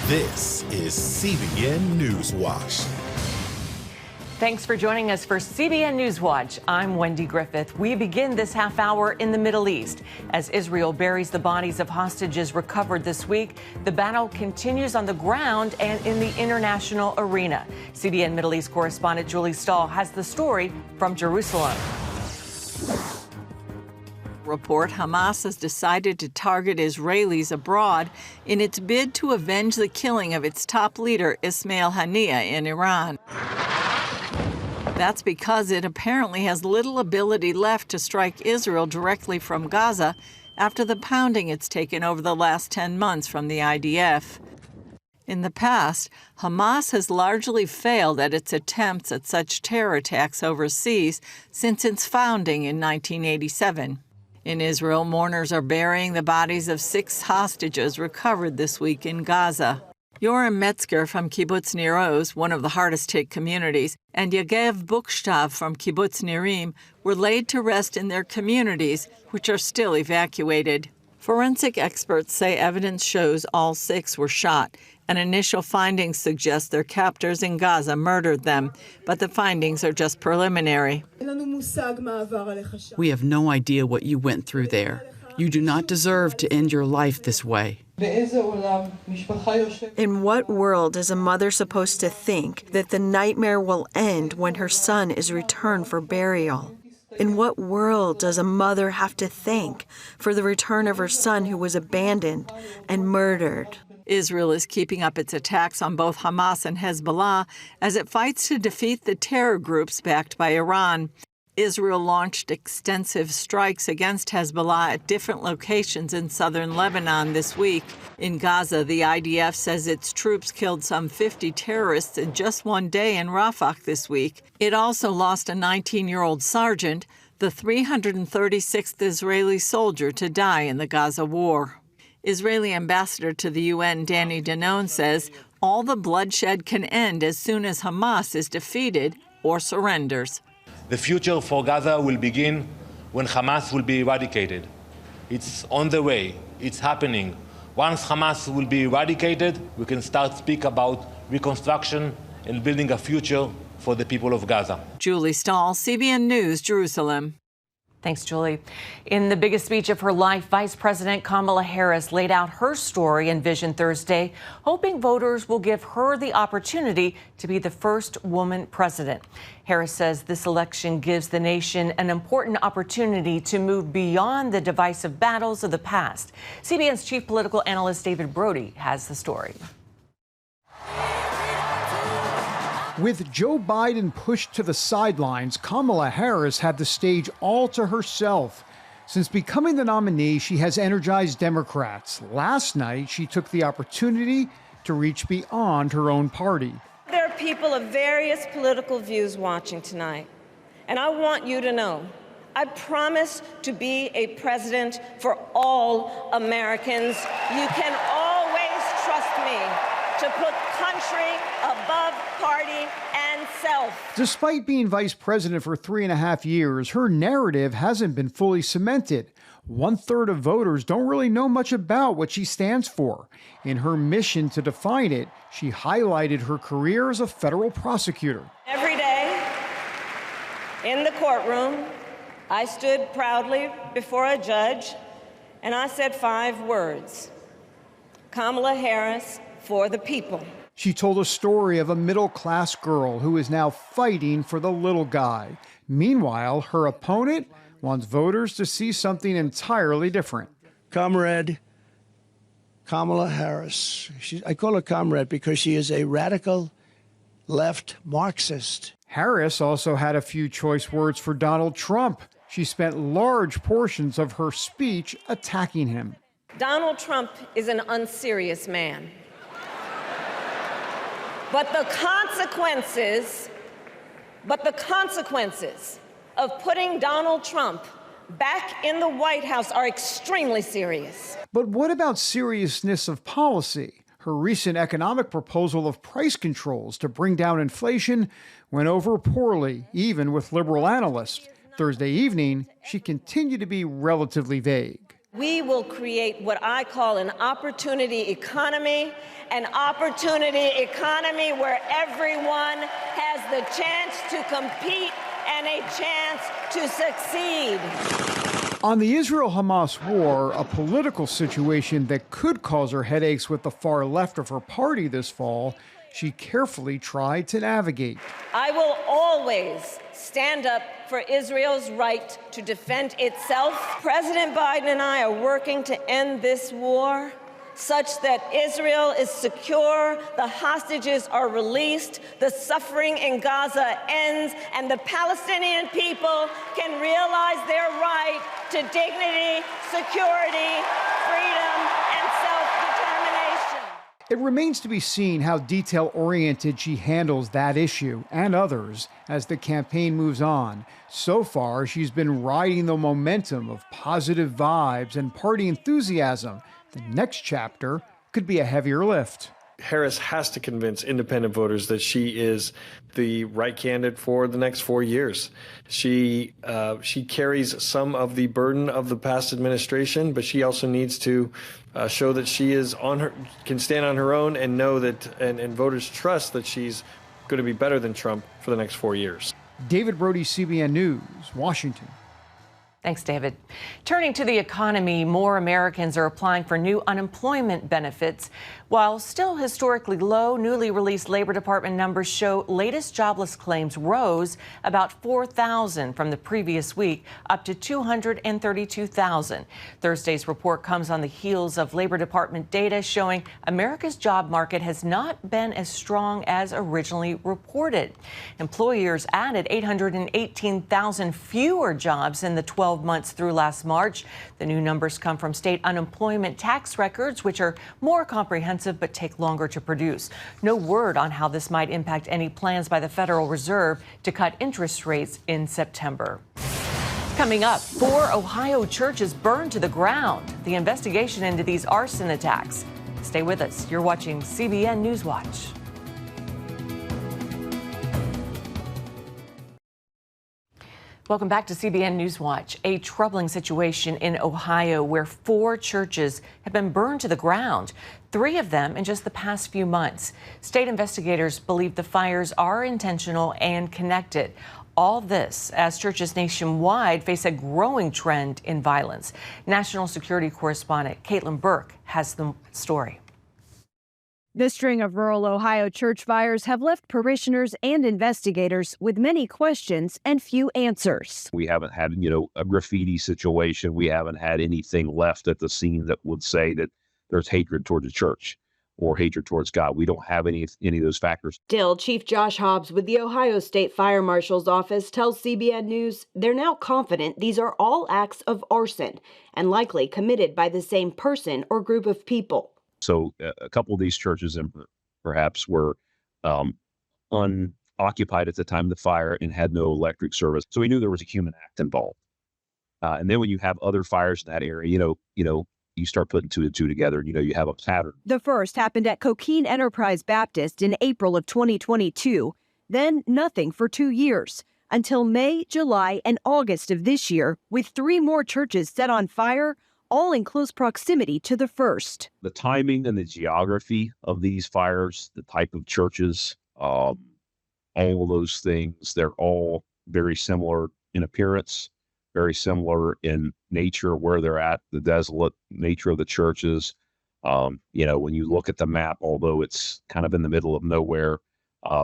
This is CBN NewsWatch. Thanks for joining us for CBN NewsWatch. I'm Wendy Griffith. We begin this half hour in the Middle East. As Israel buries the bodies of hostages recovered this week, the battle continues on the ground and in the international arena. CBN Middle East correspondent Julie Stahl has the story from Jerusalem. Report Hamas has decided to target Israelis abroad in its bid to avenge the killing of its top leader, Ismail Haniyeh, in Iran. That's because it apparently has little ability left to strike Israel directly from Gaza after the pounding it's taken over the last 10 months from the IDF. In the past, Hamas has largely failed at its attempts at such terror attacks overseas since its founding in 1987. In Israel, mourners are burying the bodies of 6 hostages recovered this week in Gaza. Yoram Metzger from Kibbutz Nir Oz, one of the hardest-hit communities, and Yagev Bukshtav from Kibbutz Nirim were laid to rest in their communities, which are still evacuated. Forensic experts say evidence shows all 6 were shot, and initial findings suggest their captors in Gaza murdered them, but the findings are just preliminary. We have no idea what you went through there. You do not deserve to end your life this way. In what world is a mother supposed to think that the nightmare will end when her son is returned for burial? In what world does a mother have to thank for the return of her son who was abandoned and murdered? Israel is keeping up its attacks on both Hamas and Hezbollah as it fights to defeat the terror groups backed by Iran. Israel launched extensive strikes against Hezbollah at different locations in southern Lebanon this week. In Gaza, the IDF says its troops killed some 50 terrorists in just one day in Rafah this week. It also lost a 19-year-old sergeant, the 336th Israeli soldier to die in the Gaza war. Israeli ambassador to the UN, Danny Danon, says all the bloodshed can end as soon as Hamas is defeated or surrenders. The future for Gaza will begin when Hamas will be eradicated. It's on the way. It's happening. Once Hamas will be eradicated, we can start to speak about reconstruction and building a future for the people of Gaza. Julie Stahl, CBN News, Jerusalem. Thanks, Julie. In the biggest speech of her life, Vice President Kamala Harris laid out her story and vision Thursday, hoping voters will give her the opportunity to be the first woman president. Harris says this election gives the nation an important opportunity to move beyond the divisive battles of the past. CBN's chief political analyst David Brody has the story. With Joe Biden pushed to the sidelines, Kamala Harris had the stage all to herself. Since becoming the nominee, she has energized Democrats. Last night, she took the opportunity to reach beyond her own party. There are people of various political views watching tonight, and I want you to know, I promise to be a president for all Americans. You can always trust me to put country above party and self. Despite being vice president for 3.5 years, her narrative hasn't been fully cemented. 1/3 of voters don't really know much about what she stands for. In her mission to define it, she highlighted her career as a federal prosecutor. Every day in the courtroom, I stood proudly before a judge and I said 5 words: Kamala Harris, for the people. She told a story of a middle-class girl who is now fighting for the little guy. Meanwhile, her opponent wants voters to see something entirely different. Comrade Kamala Harris. I call her comrade because she is a radical left Marxist. Harris also had a few choice words for Donald Trump. She spent large portions of her speech attacking him. Donald Trump is an unserious man. But the consequences of putting Donald Trump back in the White House are extremely serious. But what about seriousness of policy? Her recent economic proposal of price controls to bring down inflation went over poorly, even with liberal analysts. Thursday evening, she continued to be relatively vague. We will create what I call an opportunity economy where everyone has the chance to compete and a chance to succeed. On the Israel-Hamas war, a political situation that could cause her headaches with the far left of her party this fall, she carefully tried to navigate. I will always stand up for Israel's right to defend itself. President Biden and I are working to end this war such that Israel is secure, the hostages are released, the suffering in Gaza ends, and the Palestinian people can realize their right to dignity, security, freedom, and self-determination. It remains to be seen how detail-oriented she handles that issue and others as the campaign moves on. So far, she's been riding the momentum of positive vibes and party enthusiasm. The next chapter could be a heavier lift. Harris has to convince independent voters that she is the right candidate for the next 4 years. She carries some of the burden of the past administration, but she also needs to show that she can stand on her own and know that, and voters trust that she's going to be better than Trump for the next 4 years. David Brody, CBN News, Washington. Thanks, David. Turning to the economy, more Americans are applying for new unemployment benefits. While still historically low, newly released Labor Department numbers show latest jobless claims rose about 4,000 from the previous week, up to 232,000. Thursday's report comes on the heels of Labor Department data showing America's job market has not been as strong as originally reported. Employers added 818,000 fewer jobs in the 12 months through last March. The new numbers come from state unemployment tax records, which are more comprehensive but take longer to produce. No word on how this might impact any plans by the Federal Reserve to cut interest rates in September. Coming up, 4 Ohio churches burned to the ground. The investigation into these arson attacks. Stay with us. You're watching CBN NewsWatch. Welcome back to CBN NewsWatch. A troubling situation in Ohio where 4 churches have been burned to the ground, 3 of them in just the past few months. State investigators believe the fires are intentional and connected. All this as churches nationwide face a growing trend in violence. National security correspondent Caitlin Burke has the story. The string of rural Ohio church fires have left parishioners and investigators with many questions and few answers. We haven't had, a graffiti situation. We haven't had anything left at the scene that would say that there's hatred towards the church or hatred towards God. We don't have any of those factors. Still, Chief Josh Hobbs with the Ohio State Fire Marshal's Office tells CBN News they're now confident these are all acts of arson and likely committed by the same person or group of people. So a couple of these churches perhaps were unoccupied at the time of the fire and had no electric service. So we knew there was a human act involved. And then when you have other fires in that area, you start putting 2 and 2 together, and, you have a pattern. The first happened at Coquine Enterprise Baptist in April of 2022. Then nothing for 2 years until May, July, and August of this year, with 3 more churches set on fire, all in close proximity to the first. The timing and the geography of these fires, the type of churches, all of those things, they're all very similar in appearance, very similar in nature, where they're at, the desolate nature of the churches. When you look at the map, although it's kind of in the middle of nowhere,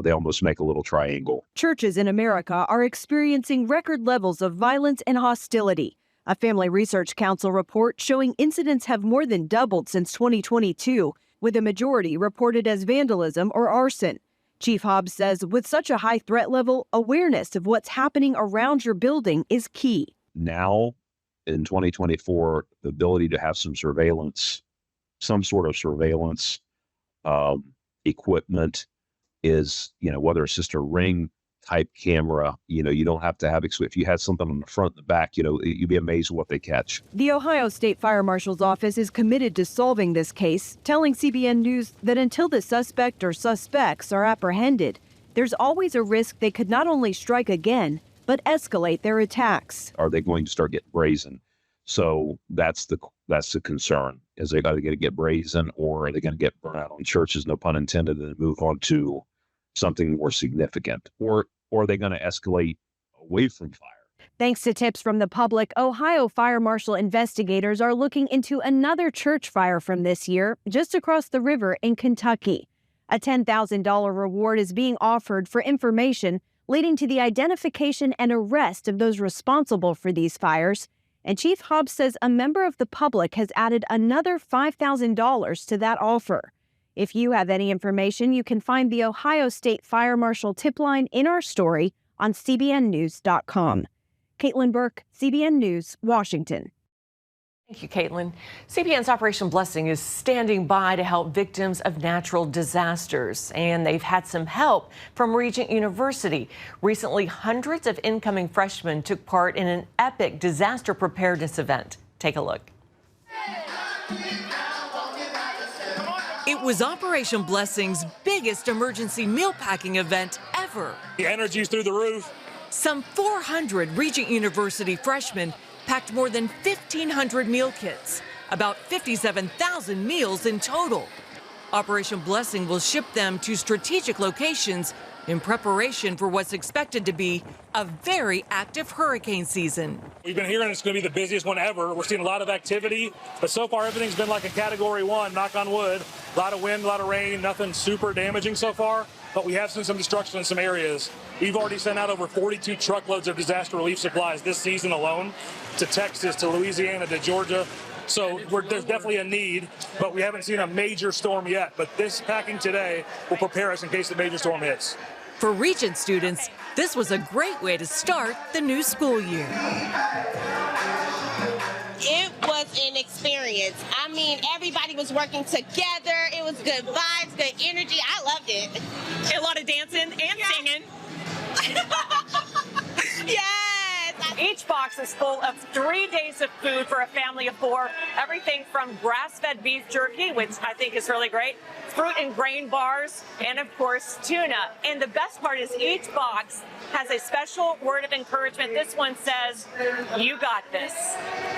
they almost make a little triangle. Churches in America are experiencing record levels of violence and hostility. A Family Research Council report showing incidents have more than doubled since 2022, with a majority reported as vandalism or arson. Chief Hobbs says with such a high threat level, awareness of what's happening around your building is key. Now, in 2024, the ability to have some surveillance, some sort of surveillance equipment is, whether it's just a Ring type camera, you don't have to have, if you had something on the front and the back, you'd be amazed what they catch. The Ohio State Fire Marshal's Office is committed to solving this case, telling CBN News that until the suspect or suspects are apprehended, there's always a risk they could not only strike again, but escalate their attacks. Are they going to start getting brazen? So that's the That's the concern. Is they got to get brazen, or are they going to get burnt out on churches, no pun intended, and move on to something more significant? Or are they going to escalate away from fire? Thanks to tips from the public, Ohio fire marshal investigators are looking into another church fire from this year, just across the river in Kentucky. A $10,000 reward is being offered for information leading to the identification and arrest of those responsible for these fires. And Chief Hobbs says a member of the public has added another $5,000 to that offer. If you have any information, you can find the Ohio State Fire Marshal tip line in our story on cbnnews.com. Caitlin Burke, CBN News, Washington. Thank you, Caitlin. CBN's Operation Blessing is standing by to help victims of natural disasters, and they've had some help from Regent University. Recently, hundreds of incoming freshmen took part in an epic disaster preparedness event. Take a look. It was Operation Blessing's biggest emergency meal packing event ever. The energy's through the roof. Some 400 Regent University freshmen packed more than 1,500 meal kits, about 57,000 meals in total. Operation Blessing will ship them to strategic locations in preparation for what's expected to be a very active hurricane season. We've been hearing it's going to be the busiest one ever. We're seeing a lot of activity, but so far everything's been like a Category 1, knock on wood. A lot of wind, a lot of rain, nothing super damaging so far, but we have seen some destruction in some areas. We've already sent out over 42 truckloads of disaster relief supplies this season alone to Texas, to Louisiana, to Georgia. So there's definitely a need, but we haven't seen a major storm yet. But this packing today will prepare us in case the major storm hits. For Regent students, this was a great way to start the new school year. It was an experience. I mean, everybody was working together. It was good vibes, good energy. I loved it. A lot of dancing and singing. Yes. Each box is full of 3 days of food for a family of 4. Everything from grass-fed beef jerky, which I think is really great, fruit and grain bars, and of course, tuna. And the best part is each box has a special word of encouragement. This one says, "You got this."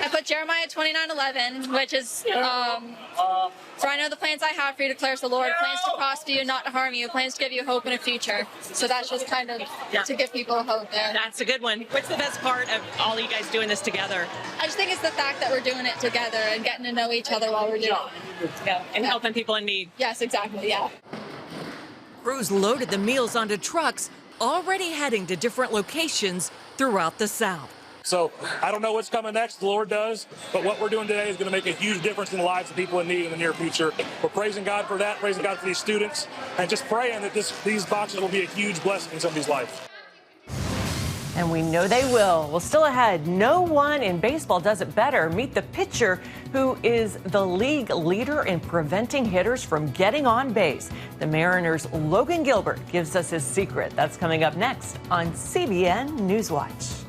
I put Jeremiah 29:11, which is, "For I know the plans I have for you, declares the Lord, plans to prosper you, not to harm you, plans to give you hope and a future." So that's just kind of to give people hope there. That's a good one. What's the best part of all you guys doing this together? I just think it's the fact that we're doing it together and getting to know each other while we're doing it. Yeah, and helping people in need. Yes, exactly, yeah. Crews loaded the meals onto trucks, already heading to different locations throughout the South. So I don't know what's coming next, the Lord does, but what we're doing today is going to make a huge difference in the lives of people in need in the near future. We're praising God for that, praising God for these students, and just praying that these boxes will be a huge blessing in somebody's life. And we know they will. Well, still ahead, no one in baseball does it better. Meet the pitcher who is the league leader in preventing hitters from getting on base. The Mariners' Logan Gilbert gives us his secret. That's coming up next on CBN NewsWatch.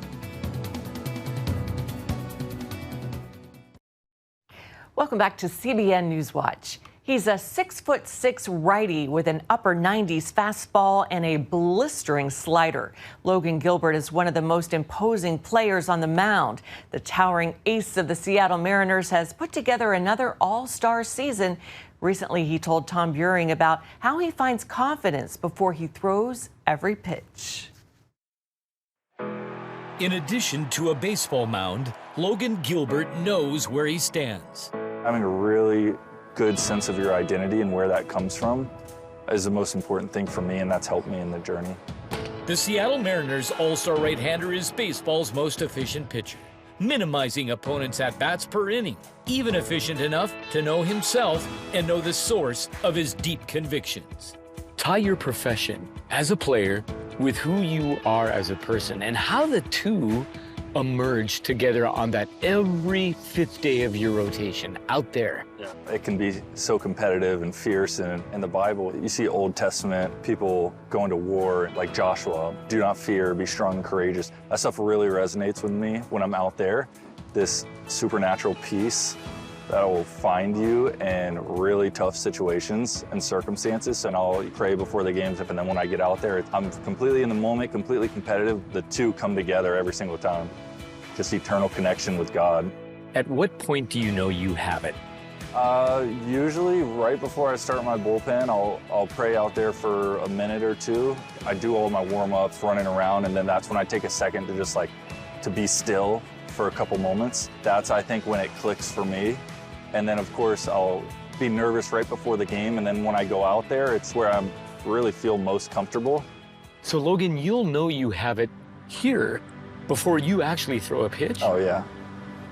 Welcome back to CBN NewsWatch. He's a 6'6" righty with an upper 90s fastball and a blistering slider. Logan Gilbert is one of the most imposing players on the mound. The towering ace of the Seattle Mariners has put together another all-star season. Recently, he told Tom Buring about how he finds confidence before he throws every pitch. In addition to a baseball mound, Logan Gilbert knows where he stands. Having a really good sense of your identity and where that comes from is the most important thing for me, and that's helped me in the journey. The Seattle Mariners all-star right-hander is baseball's most efficient pitcher, minimizing opponents' at-bats per inning, even efficient enough to know himself and know the source of his deep convictions. Tie your profession as a player with who you are as a person and how the two emerge together on that every 5th day of your rotation out there. Yeah. It can be so competitive and fierce, and in the Bible, you see Old Testament people going to war like Joshua. Do not fear, be strong and courageous. That stuff really resonates with me when I'm out there. This supernatural peace that will find you in really tough situations and circumstances, and I'll pray before the games, and then when I get out there, I'm completely in the moment, completely competitive. The two come together every single time. Just eternal connection with God. At what point do you know you have it? Usually right before I start my bullpen, I'll pray out there for a minute or two. I do all my warm-ups, running around, and then that's when I take a second to just to be still for a couple moments. That's, I think, when it clicks for me. And then, of course, I'll be nervous right before the game, and then when I go out there, it's where I really feel most comfortable. So, Logan, you'll know you have it here before you actually throw a pitch? Oh, yeah,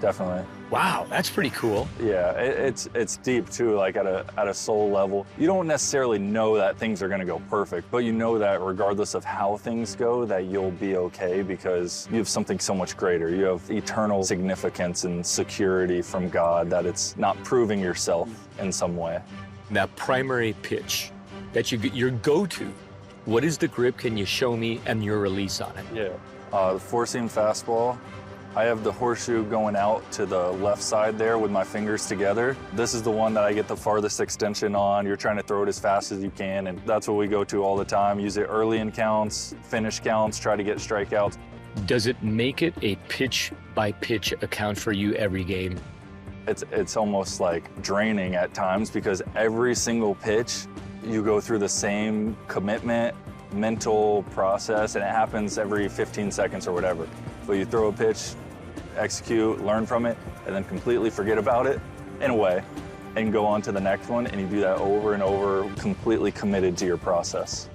definitely. Wow, that's pretty cool. Yeah, it's deep too, like at a soul level. You don't necessarily know that things are gonna go perfect, but you know that regardless of how things go, that you'll be okay because you have something so much greater. You have eternal significance and security from God, that it's not proving yourself in some way. That primary pitch that your go-to, what is the grip? Can you show me and your release on it? Yeah, the four-seam fastball. I have the horseshoe going out to the left side there with my fingers together. This is the one that I get the farthest extension on. You're trying to throw it as fast as you can, and that's what we go to all the time. Use it early in counts, finish counts, try to get strikeouts. Does it make it a pitch-by-pitch account for you every game? It's almost like draining at times because every single pitch, you go through the same commitment, mental process, and it happens every 15 seconds or whatever. But you throw a pitch, execute, learn from it, and then completely forget about it, in a way, and go on to the next one, and you do that over and over, completely committed to your process.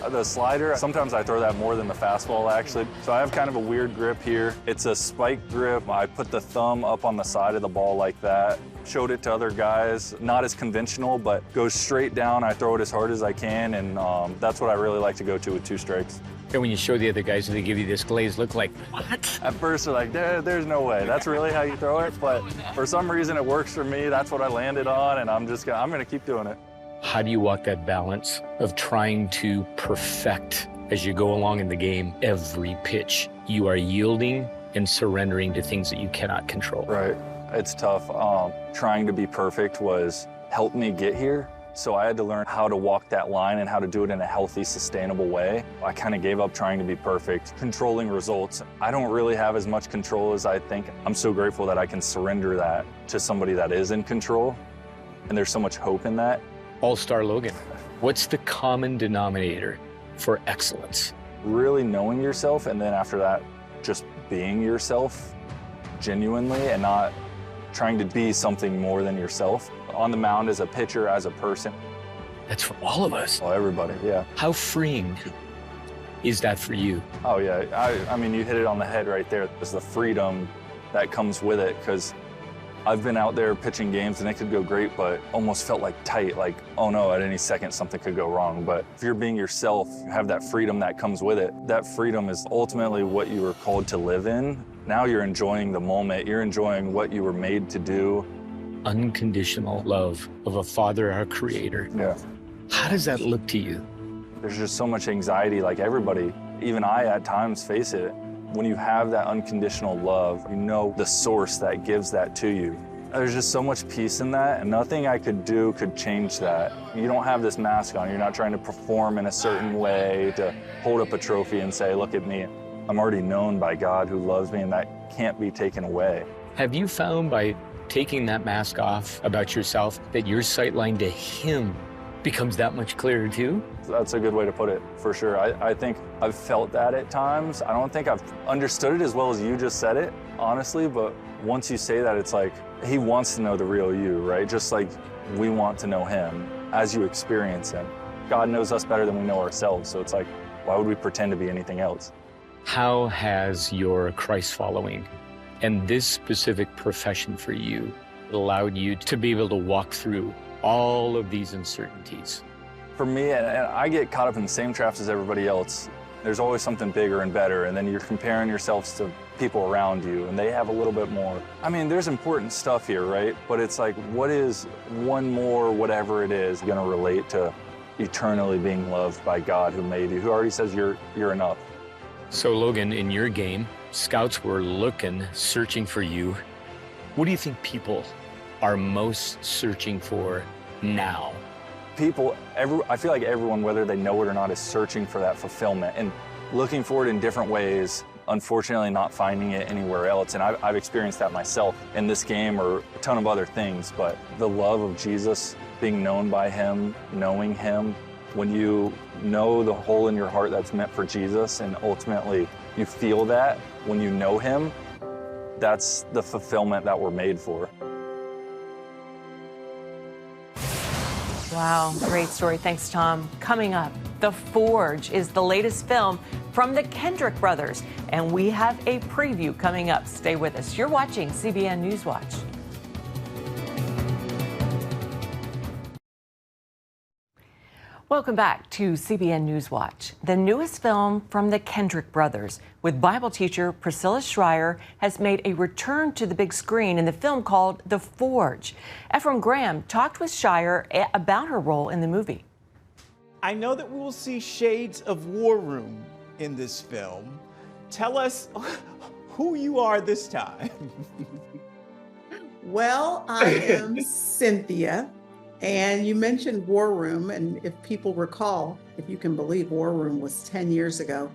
The slider, sometimes I throw that more than the fastball, actually. So I have kind of a weird grip here. It's a spike grip. I put the thumb up on the side of the ball like that. Showed it to other guys, not as conventional, but goes straight down. I throw it as hard as I can, and that's what I really like to go to with two strikes. And when you show the other guys, they give you this glazed look like, what? At first, they're like, there's no way. That's really how you throw it. But for some reason, it works for me. That's what I landed on, and I'm gonna keep doing it. How do you walk that balance of trying to perfect as you go along in the game every pitch? You are yielding and surrendering to things that you cannot control. Right. It's tough. Trying to be perfect helped me get here. So I had to learn how to walk that line and how to do it in a healthy, sustainable way. I kind of gave up trying to be perfect, controlling results. I don't really have as much control as I think. I'm so grateful that I can surrender that to somebody that is in control. And there's so much hope in that. All-Star Logan, what's the common denominator for excellence? Really knowing yourself, and then after that, just being yourself genuinely and not trying to be something more than yourself. On the mound as a pitcher, as a person. That's for all of us. Oh, everybody, yeah. How freeing is that for you? Oh, yeah. I mean, you hit it on the head right there. There's the freedom that comes with it, because I've been out there pitching games and it could go great, but almost felt like tight, like, oh no, at any second something could go wrong. But if you're being yourself, you have that freedom that comes with it. That freedom is ultimately what you were called to live in. Now you're enjoying the moment. You're enjoying what you were made to do. Unconditional love of a Father, our Creator. Yeah. How does that look to you? There's just so much anxiety, like everybody, even I at times face it. When you have that unconditional love, you know the source that gives that to you. There's just so much peace in that, and nothing I could do could change that. You don't have this mask on. You're not trying to perform in a certain way to hold up a trophy and say, look at me. I'm already known by God who loves me, and that can't be taken away. Have you found by taking that mask off about yourself that your sightline to Him becomes that much clearer too? That's a good way to put it, for sure. I think I've felt that at times. I don't think I've understood it as well as you just said it, honestly, but once you say that, it's like, He wants to know the real you, right? Just like we want to know Him as you experience Him. God knows us better than we know ourselves, so it's like, why would we pretend to be anything else? How has your Christ following and this specific profession for you allowed you to be able to walk through all of these uncertainties? For me, and I get caught up in the same traps as everybody else. There's always something bigger and better, and then you're comparing yourselves to people around you, and they have a little bit more. I mean, there's important stuff here, right? But it's like, what is one more, whatever it is, going to relate to eternally being loved by God who made you, who already says you're enough? So, Logan, in your game, scouts were looking, searching for you. What do you think people are most searching for now? People, I feel like everyone, whether they know it or not, is searching for that fulfillment and looking for it in different ways. unfortunately not finding it anywhere else. And I've experienced that myself in this game or a ton of other things. But the love of Jesus, being known by him, knowing him, when you know the hole in your heart that's meant for Jesus and ultimately you feel that when you know him, that's the fulfillment that we're made for. Wow, great story. Thanks, Tom. Coming up, The Forge is the latest film from the Kendrick Brothers, and we have a preview coming up. Stay with us. You're watching CBN NewsWatch. Welcome back to CBN NewsWatch. The newest film from the Kendrick Brothers with Bible teacher Priscilla Shirer has made a return to the big screen in the film called The Forge. Ephraim Graham talked with Shirer about her role in the movie. I know that we will see shades of War Room in this film. Tell us who you are this time. Well, I am Cynthia. And you mentioned War Room, and if people recall, if you can believe, War Room was 10 years ago.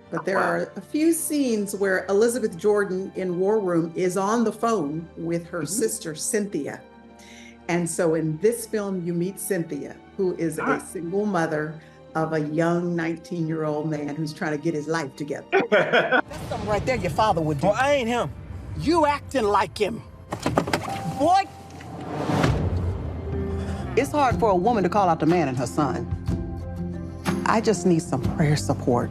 But there are a few scenes where Elizabeth Jordan in War Room is on the phone with her sister, Cynthia. And so in this film, you meet Cynthia, who is a single mother of a young 19-year-old man who's trying to get his life together. That's something right there your father would do. Well, I ain't him. You acting like him. Boy, it's hard for a woman to call out the man and her son. I just need some prayer support.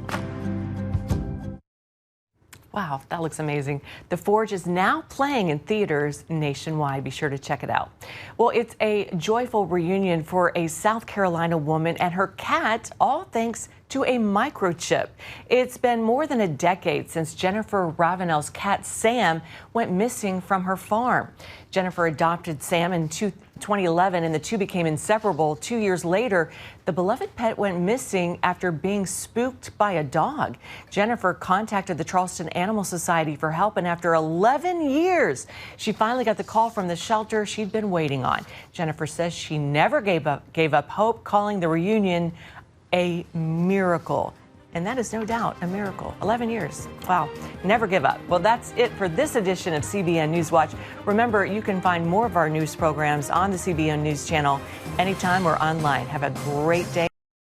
Wow, that looks amazing. The Forge is now playing in theaters nationwide. Be sure to check it out. Well, it's a joyful reunion for a South Carolina woman and her cat, all thanks to a microchip. It's been more than a decade since Jennifer Ravenel's cat Sam went missing from her farm. Jennifer adopted Sam in 2011 and the two became inseparable. 2 years later, the beloved pet went missing after being spooked by a dog. Jennifer contacted the Charleston Animal Society for help, and after 11 years, she finally got the call from the shelter she'd been waiting on. Jennifer says she never gave up hope, calling the reunion a miracle. And that is no doubt a miracle. 11 years. Wow. Never give up. Well, that's it for this edition of CBN NewsWatch. Remember, you can find more of our news programs on the CBN News Channel anytime or online. Have a great day.